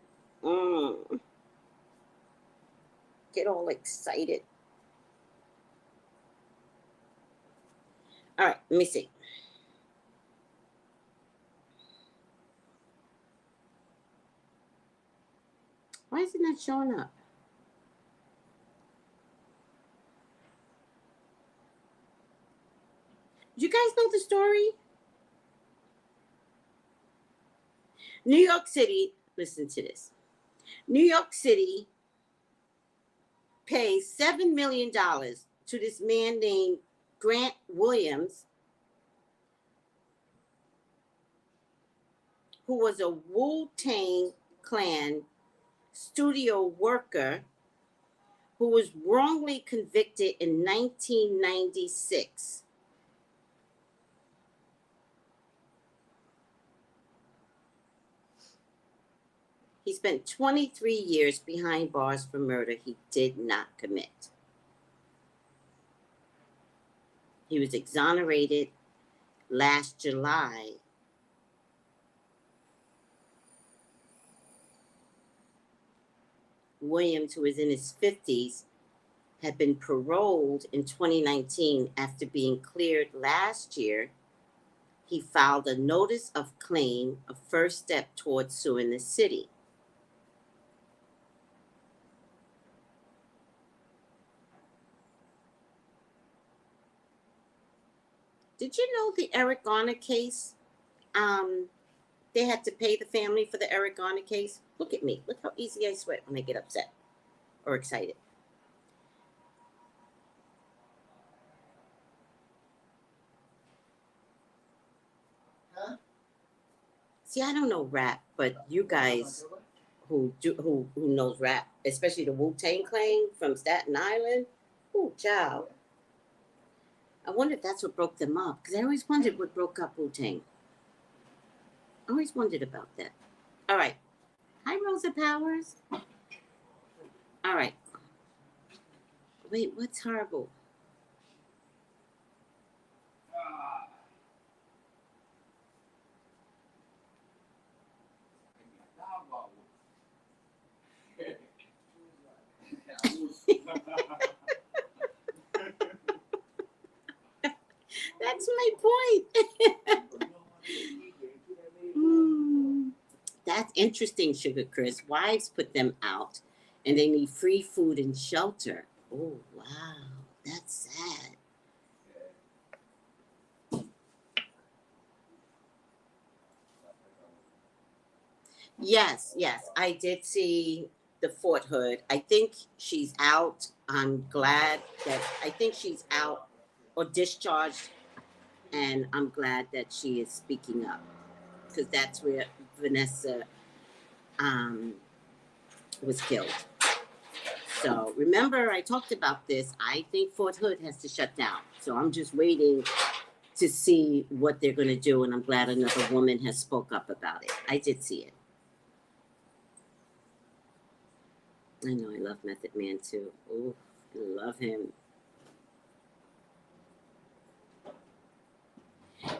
Get all excited. All right, let me see. Why is it not showing up? Do you guys know the story? New York City, listen to this. New York City pays $7 million to this man named Grant Williams, who was a Wu-Tang Clan studio worker who was wrongly convicted in 1996. He spent 23 years behind bars for murder he did not commit. He was exonerated last July. Williams, who is in his 50s, had been paroled in 2019 after being cleared last year. He filed a notice of claim, a first step towards suing the city. Did you know the Eric Garner case? They had to pay the family for the Eric Garner case. Look at me. Look how easy I sweat when I get upset or excited. Huh? See, I don't know rap, but you guys who knows rap, especially the Wu-Tang Clan from Staten Island. Ooh, child. I wonder if that's what broke them up, because I always wondered what broke up Wu-Tang. I always wondered about that. All right. Hi, Rosa Powers. All right. Wait, what's horrible? That's my point. That's interesting, Sugar Chris. Wives put them out and they need free food and shelter. Oh, wow. That's sad. Yes, yes. I did see the Fort Hood. I think she's out. I'm glad that I think she's out or discharged, and I'm glad that she is speaking up because that's where Vanessa was killed. So remember, I talked about this. I think Fort Hood has to shut down. So I'm just waiting to see what they're going to do, and I'm glad another woman has spoke up about it. I did see it. I know, I love Method Man too. Oh, I love him.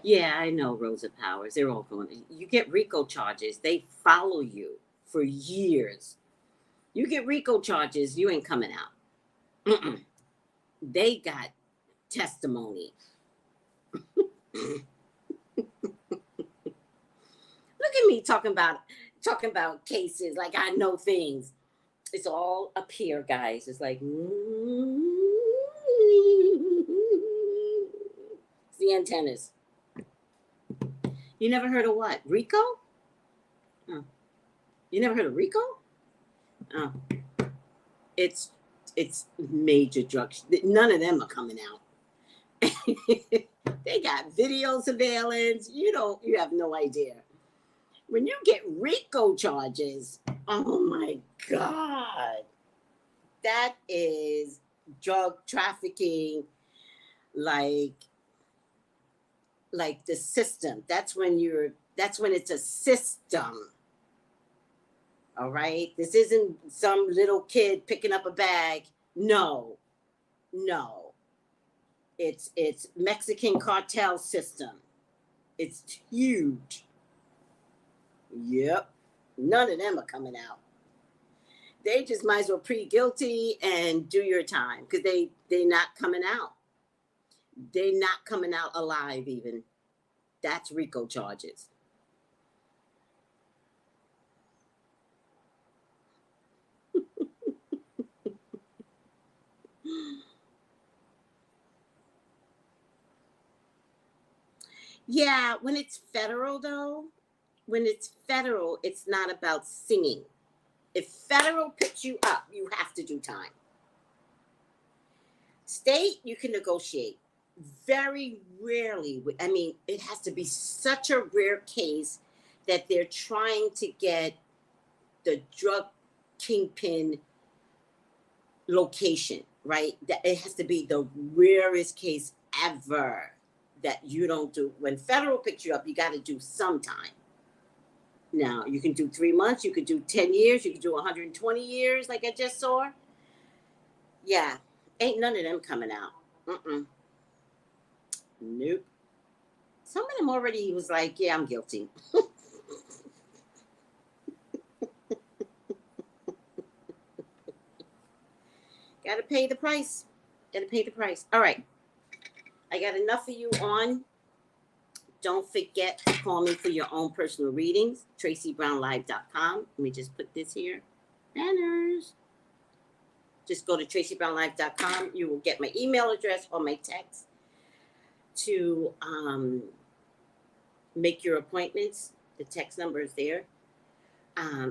Yeah, I know Rosa Powers. They're all going. You get RICO charges. They follow you for years. You get RICO charges, you ain't coming out. Mm-mm. They got testimony. Look at me talking about cases like I know things. It's all up here, guys. It's like it's the antennas. You never heard of what? RICO? Oh. You never heard of RICO? Oh. It's major drugs. None of them are coming out. They got video surveillance. You have no idea. When you get RICO charges, oh my God. That is drug trafficking like the system. That's when it's a system. All right? This isn't some little kid picking up a bag. No. It's Mexican cartel system. It's huge. Yep. None of them are coming out. They just might as well plead guilty and do your time because they're not coming out. They're not coming out alive even. That's RICO charges. Yeah, when it's federal though, it's not about singing. If federal picks you up, you have to do time. State, you can negotiate. Very rarely, I mean, it has to be such a rare case that they're trying to get the drug kingpin location, right? That it has to be the rarest case ever that you don't do. When federal picks you up, you got to do some time. Now, you can do 3 months, you could do 10 years, you could do 120 years, like I just saw. Yeah, ain't none of them coming out. Nope. Some of them already was like, yeah, I'm guilty. Gotta pay the price. All right. I got enough of you on. Don't forget to call me for your own personal readings. Traceybrownlive.com. Let me just put this here. Banners. Just go to Traceybrownlive.com. You will get my email address or my text to make your appointments. The text number is there.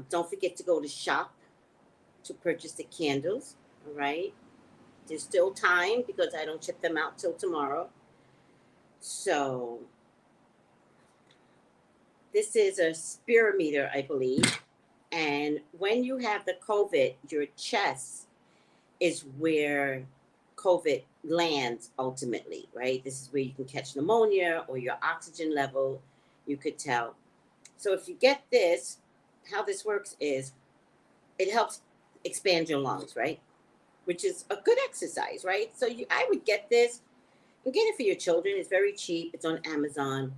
Don't forget to go to shop to purchase the candles. All right. There's still time because I don't ship them out till tomorrow. So this is a spirometer, I believe. And when you have the COVID, your chest is where COVID lands ultimately, right? This is where you can catch pneumonia or your oxygen level, you could tell. So if you get this, how this works is it helps expand your lungs, right? Which is a good exercise, right? So I would get this and get it for your children. It's very cheap. It's on Amazon.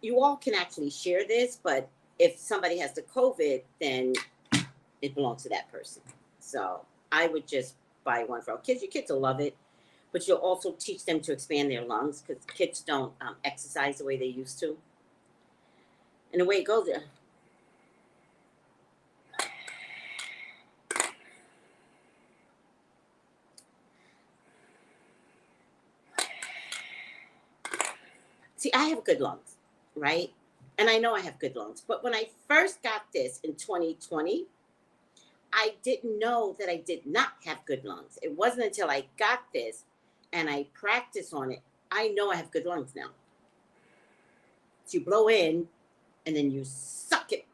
You all can actually share this, but if somebody has the COVID, then it belongs to that person. So I would just buy one for our kids. Your kids will love it, but you'll also teach them to expand their lungs because kids don't exercise the way they used to. And the way it goes, see, I have good lungs, right? And I know I have good lungs. But when I first got this in 2020, I didn't know that I did not have good lungs. It wasn't until I got this and I practice on it, I know I have good lungs now. So you blow in and then you suck it.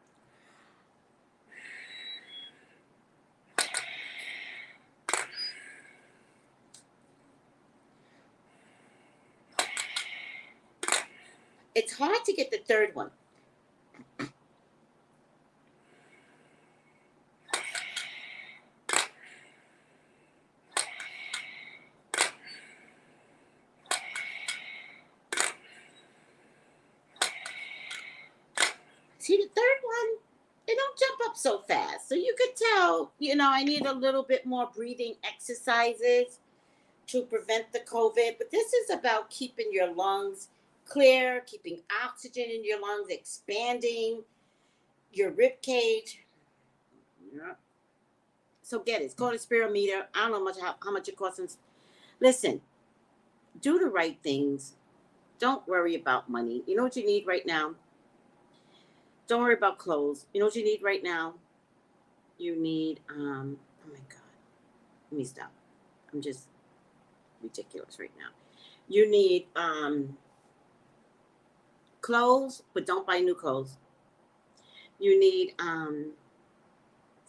It's hard to get the third one. See, the third one, it don't jump up so fast. So you could tell, I need a little bit more breathing exercises to prevent the COVID. But this is about keeping your lungs clear, keeping oxygen in your lungs, expanding your rib cage. Yeah. So get it. It's called a spirometer. I don't know how much it costs. Listen, do the right things. Don't worry about money. You know what you need right now? Don't worry about clothes. You know what you need right now? You need, oh my God. Let me stop. I'm just ridiculous right now. You need clothes, but don't buy new clothes. You need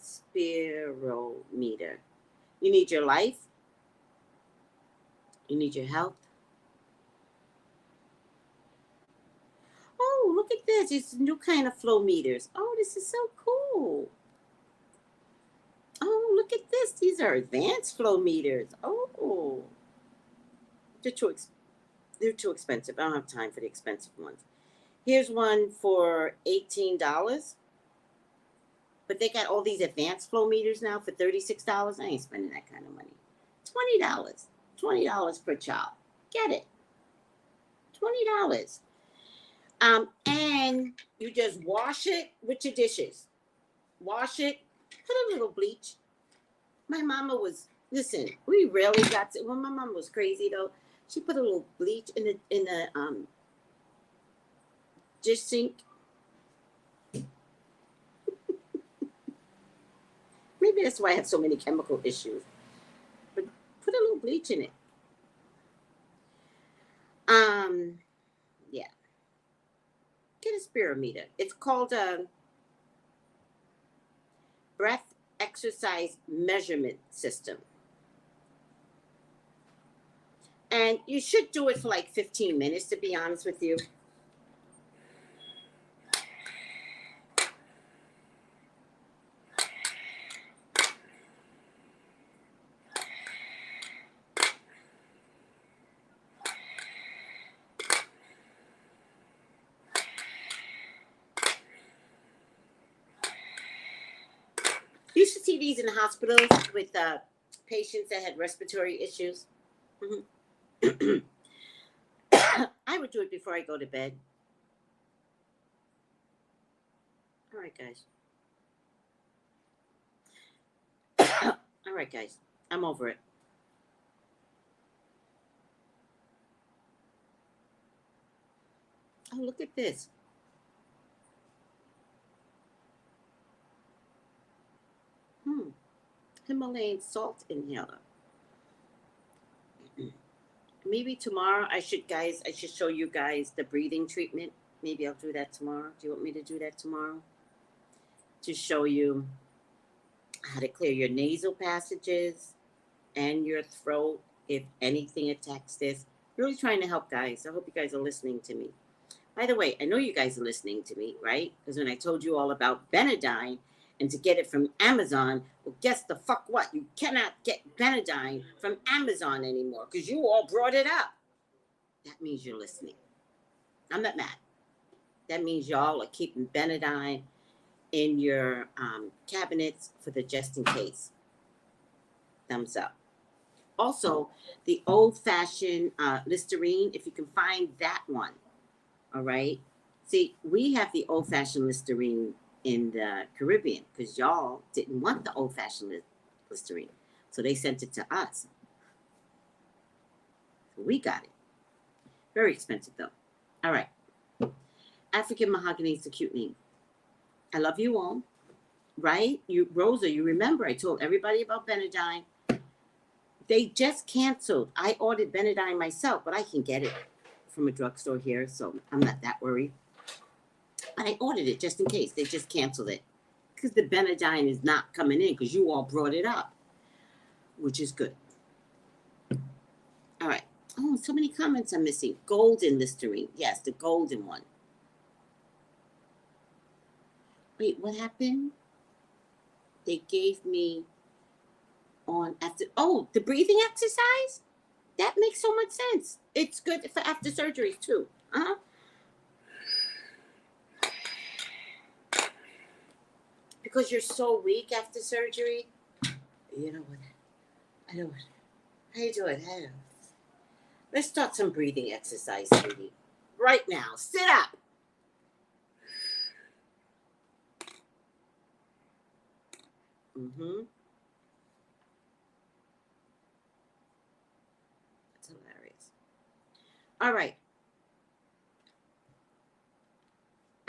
spirometer. You need your life. You need your health. Oh, look at this. It's a new kind of flow meters. Oh, this is so cool. Oh, look at this. These are advanced flow meters. Oh, they're too expensive. I don't have time for the expensive ones. Here's one for $18. But they got all these advanced flow meters now for $36. I ain't spending that kind of money. $20. $20 per child. Get it. $20. And you just wash it with your dishes. Wash it. Put a little bleach. My mama listen, we rarely got to, well, my mama was crazy though. She put a little bleach in the dish sink. Maybe that's why I have so many chemical issues. But put a little bleach in it. Yeah. Get a spirometer. It's called a breath exercise measurement system. And you should do it for like 15 minutes, to be honest with you. You should see these in the hospitals with patients that had respiratory issues. Mm-hmm. I would do it before I go to bed. All right, guys. All right, guys. I'm over it. Oh, look at this. Himalayan salt inhaler. Maybe tomorrow I should show you guys the breathing treatment. Maybe I'll do that tomorrow. Do you want me to do that tomorrow? To show you how to clear your nasal passages and your throat if anything attacks this. Really trying to help, guys. I hope you guys are listening to me. By the way, I know you guys are listening to me, right? Because when I told you all about Benadine and to get it from Amazon, well, guess the fuck what? You cannot get Benadine from Amazon anymore because you all brought it up. That means you're listening. I'm not mad. That means y'all are keeping Benadine in your cabinets for the just in case. Thumbs up. Also, the old-fashioned Listerine, if you can find that one, all right? See, we have the old-fashioned Listerine in the Caribbean because y'all didn't want the old-fashioned Listerine. So they sent it to us. So we got it. Very expensive, though. All right. African mahogany is a cute name. I love you all, right? Rosa, you remember I told everybody about Benadine. They just canceled. I ordered Benadine myself, but I can get it from a drugstore here, so I'm not that worried. But I ordered it just in case. They just canceled it because the Benadine is not coming in because you all brought it up, which is good. All right. Oh, so many comments I'm missing. Golden Listerine. Yes, the golden one. Wait, what happened? They gave me on after. Oh, the breathing exercise? That makes so much sense. It's good for after surgeries too. Because you're so weak after surgery. You know what? I don't. How you doing? Hello. Let's start some breathing exercise, sweetie. Right now. Sit up. That's hilarious. All right.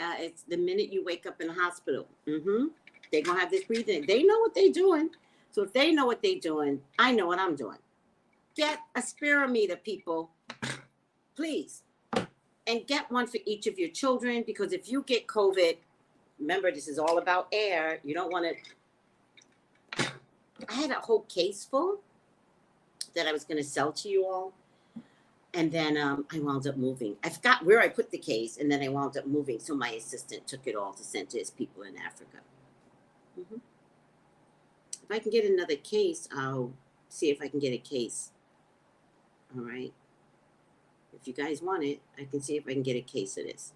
It's the minute you wake up in the hospital. They're going to have this breathing. They know what they're doing. So if they know what they're doing, I know what I'm doing. Get a spirometer, people. Please. And get one for each of your children because if you get COVID, remember, this is all about air. You don't want to. I had a whole case full that I was going to sell to you all. And then I wound up moving. I forgot where I put the case, and then I wound up moving. So my assistant took it all to send to his people in Africa. If I can get another case, I'll see if I can get a case. All right. If you guys want it, I can see if I can get a case of this.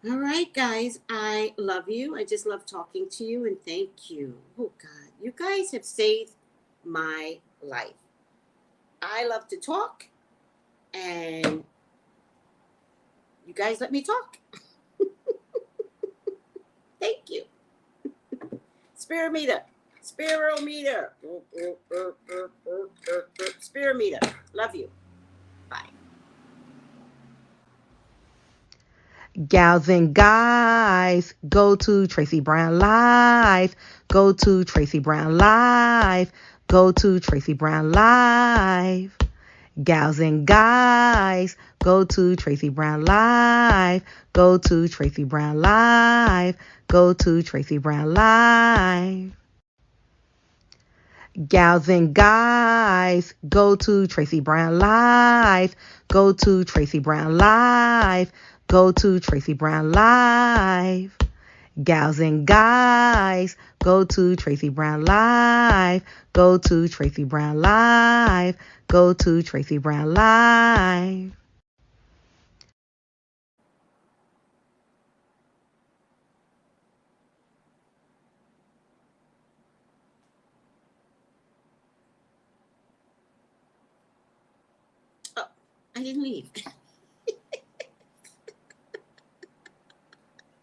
All right, guys. I love you. I just love talking to you, and thank you. Oh, God. You guys have saved my life. I love to talk. And you guys let me talk. Thank you. Spirometer. Spirometer. Spirometer. Love you. Bye. Gals and guys, go to Tracey Brown Live. Go to Tracey Brown Live. Go to Tracey Brown Live. Gals and guys, go to Tracey Brown Live. Go to Tracey Brown Live. Go to Tracey Brown Live. Gals and guys, go to Tracey Brown Live. Go to Tracey Brown Live. Go to Tracey Brown Live. Gals and guys, go to Tracey Brown Live. Go to Tracey Brown Live. Go to Tracey Brown Live. Oh, I didn't leave.